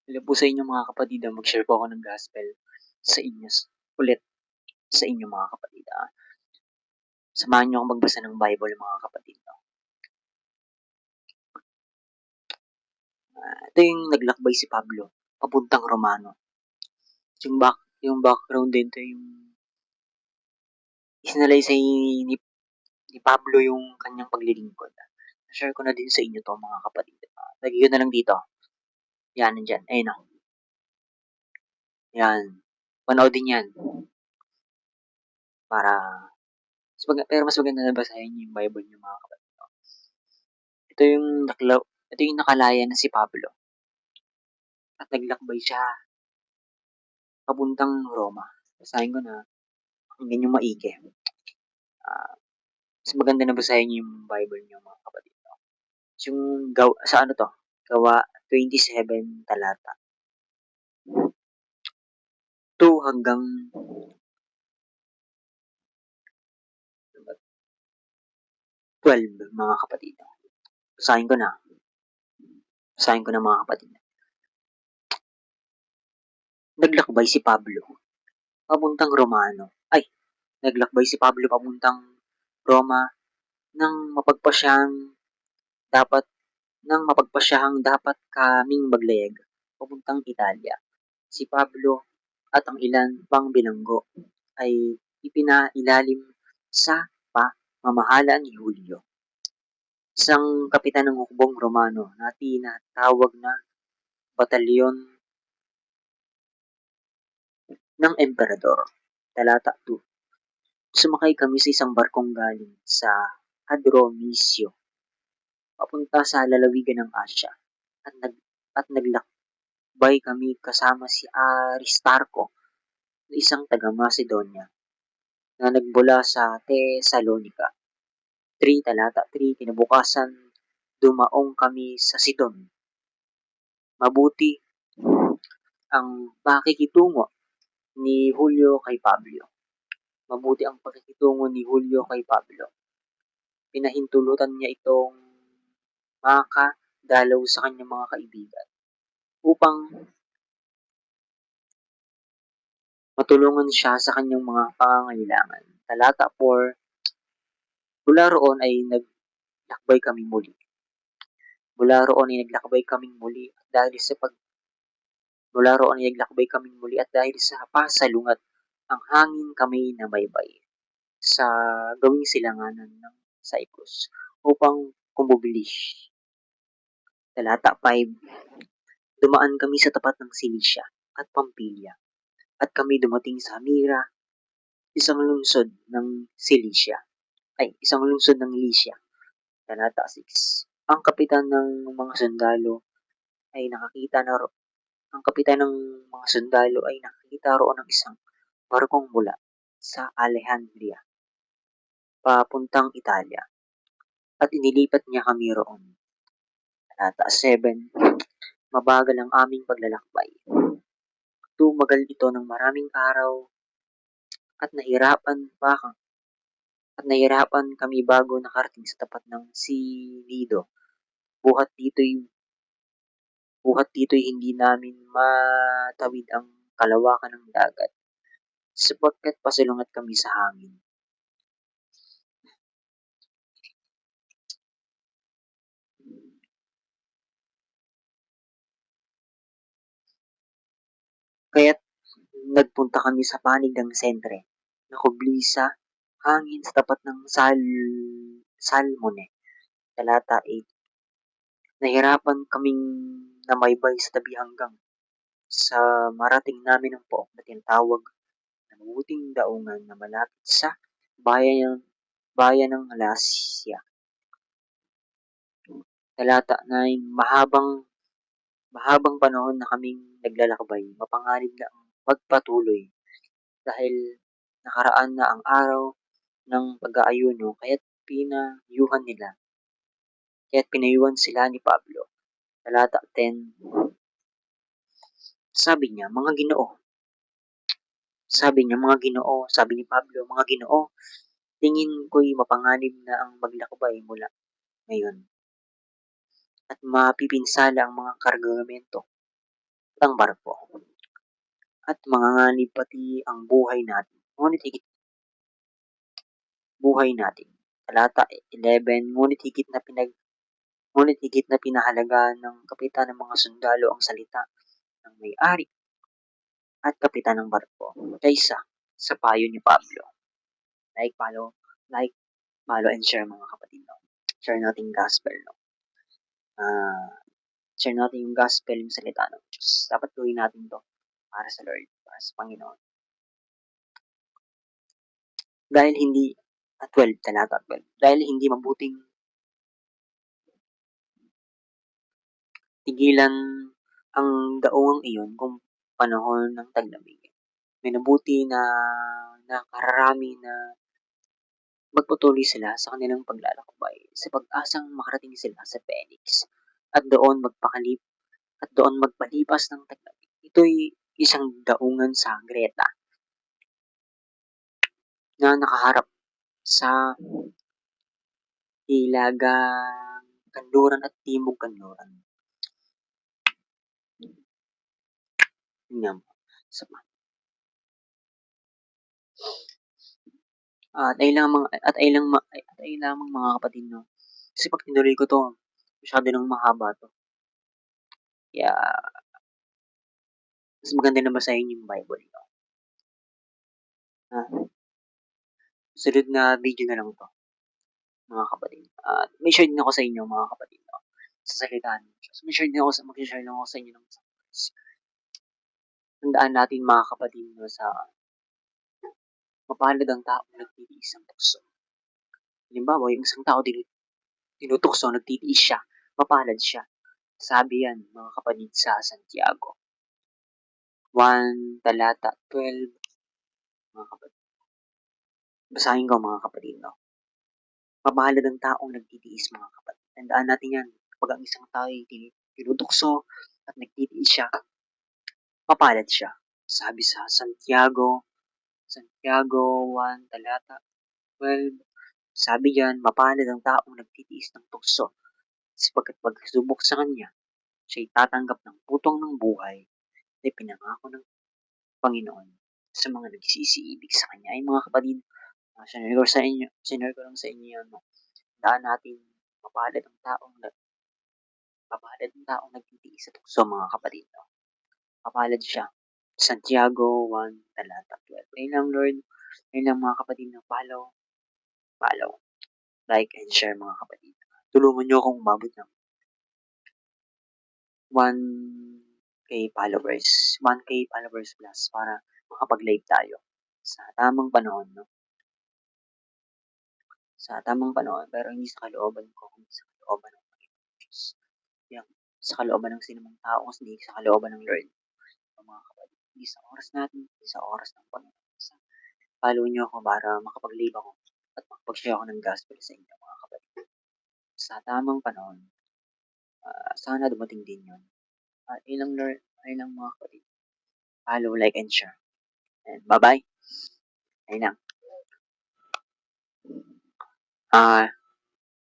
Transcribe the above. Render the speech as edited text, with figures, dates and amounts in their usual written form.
Hello po sa inyo mga kapatid, mag-share po ako ng gospel sa inyo ulit sa inyo mga kapatid. Samahan niyo akong magbasa ng Bible mga kapatid. No? Ito yung naglakbay si Pablo, papuntang Romano. Yung background din ito yung isinalaysay ni Pablo yung kanyang paglilingkod. Share ko na din sa inyo to mga kapatid. Lagi ko na lang dito. Yan, nandyan. Ayun o. Yan. Panoodin yan. Pero mas maganda na basahin niyo yung Bible niyo mga kapatid. Ito yung nakalaya na si Pablo. At naglakbay siya papuntang Roma. Basahin ko na hanggang yung maigi. Mas maganda na basahin niyo yung Bible niyo mga kapatid. Yung sa ano to? Gawa 27 talata. 2 hanggang 12 mga kapatid. Basahin ko na. Basahin ko na mga kapatid. Naglakbay si Pablo papuntang Romano. Naglakbay si Pablo papuntang Roma nang mapagpasyahang dapat kaming maglayag papuntang Italia. Si Pablo at ang ilan pang bilanggo ay ipinailalim sa pamamahala ni Julio, isang kapitan ng hukbong Romano na tinatawag na Batalyon ng Emperador. Talata 2. Sumakay kami sa isang barkong galing sa Hadromisio papunta sa lalawigan ng Asya at naglakbay kami kasama si Aristarco, isang taga Macedonia na nagmula sa Thessalonica. 3 talata 3 kinabukasan dumaong kami sa Sidon. Mabuti ang pakikitungo ni Julio kay Pablo. Mabuti ang pakikitungo ni Julio kay Pablo. Pinahintulutan niya itong makadalaw sa kanyang mga kaibigan upang matulungan siya sa kanyang mga pangangailangan. Talata 4, mula roon ay naglakbay kaming muli. At dahil sa pasalungat ang hangin kami na baybay sa gawing silanganan ng Cyprus upang kumubilis. Talata 5, dumaan kami sa tapat ng Cilicia at Pamphylia at kami dumating sa Mira, isang lungsod ng Lycia. Talata 6, ang kapitan ng mga sundalo ay nakakita roon ng isang barkong mula sa Alejandria papuntang Italia at inilipat niya kami roon. Talata 7, mabagal ang aming paglalakbay. Tumagal ito ng maraming araw at nahirapan kami bago nakarating sa tapat ng Silido. Buhat dito'y hindi namin matawid ang kalawakan ng dagat sapagkat pasalungat kami sa hangin. Kaya't nagpunta kami sa panig ng Sentre na kubli sa hangin sa tapat ng Salmone. Talata 8, nahirapan kaming namaybay sa tabi hanggang sa marating namin ang pook na tinatawag na mabuting daungan na malapit sa bayan ng Lasea. Talata 9, mahabang panahon na kaming naglalakbay, mapanganib na ang magpatuloy dahil nakaraan na ang araw ng pag-aayuno, kaya't pinayuhan sila ni Pablo. Talata 10, sabi ni Pablo, mga Ginoo, tingin ko'y mapanganib na ang maglakbay mula ngayon at mapipinsala ang mga kargamento ang barko, at manganganib pati ang buhay natin. Buhay natin. Talata 11, ngunit higit na pinahalagaan ng kapitan ng mga sundalo ang salita ng may-ari at kapitan ng barko kaysa sa payo ni Pablo. Like, follow, and share mga kapatid. No? Share natin gospel. No? Share natin yung gospel, yung salita ng Diyos. Dapat gawin natin to para sa Lord, para sa Panginoon. Dahil hindi, talata 12, dahil hindi mabuting tigilan ang daungang iyon kung panahon ng taglamig. Minabuti na nakararami na magpatuloy sila sa kanilang paglalakbay sa pag-asang makarating sila sa Phoenix at doon magpalipas ng taglamig. Ito'y isang daungan sa Greta na nakaharap sa hilagang kanluran at timog kanluran. At ay lamang mga kapatid, no? Kasi pag tinuloy ko to, masyado nang mahaba to. Kaya, mas maganda na basahin yung Bible, no? Sunod na video na lang to, mga kapatid. At may share din ako sa inyo, mga kapatid, no? Sa salita ng Diyos. Mag-share din ako sa inyo ng tandaan natin, mga kapatid, no, sa mapalad ang tao nagtitiis ng tukso. Halimbawa, yung isang tao tinutukso, nagtitiis siya, mapalad siya. Sabi yan, mga kapatid, sa Santiago 1, talata 12, mga kapatid. Basahin ko, mga kapatid, no? Mapalad ang taong nagtitiis, mga kapatid. Tandaan natin yan. Kapag ang isang tao ay tinutukso at nagtitiis siya, mapalad siya. Sabi sa Santiago 1, talata 12, sabi diyan, mapalad ang taong nagtitiis ng tukso, sapagkat pagsubok sa kanya, siya'y tatanggap ng putong ng buhay na pinangako ng Panginoon sa mga nagsisiibig sa kanya. Ay mga kapatid, sinare ko lang sa inyo yan. No? Daan natin, mapalad ang taong nagtitiis sa tukso, mga kapatid. No? Mapalad siya. Santiago 1, talata 12. Ayun lang, Lord. Ayun lang, mga kapatid, na follow, like, and share, mga kapatid. Tulungan nyo akong umabot ng 1K followers plus para makapag-live tayo sa tamang panahon, no? Sa tamang panahon, pero hindi sa kalooban ko, hindi sa kalooban ng Panginoon Diyos. Yan, sa kalooban ng sinumang tao, hindi sa kalooban ng Lord. Mga kapatid, hindi sa oras natin, hindi sa oras ng Panginoon. Follow nyo ako para makapag-live ako at makapag-share ako ng gospel sa inyo, mga kapatid. Sa tamang panahon, sana dumating din yun. Ilang mga kapatid. Follow, like, and share. And bye-bye. Ayun lang.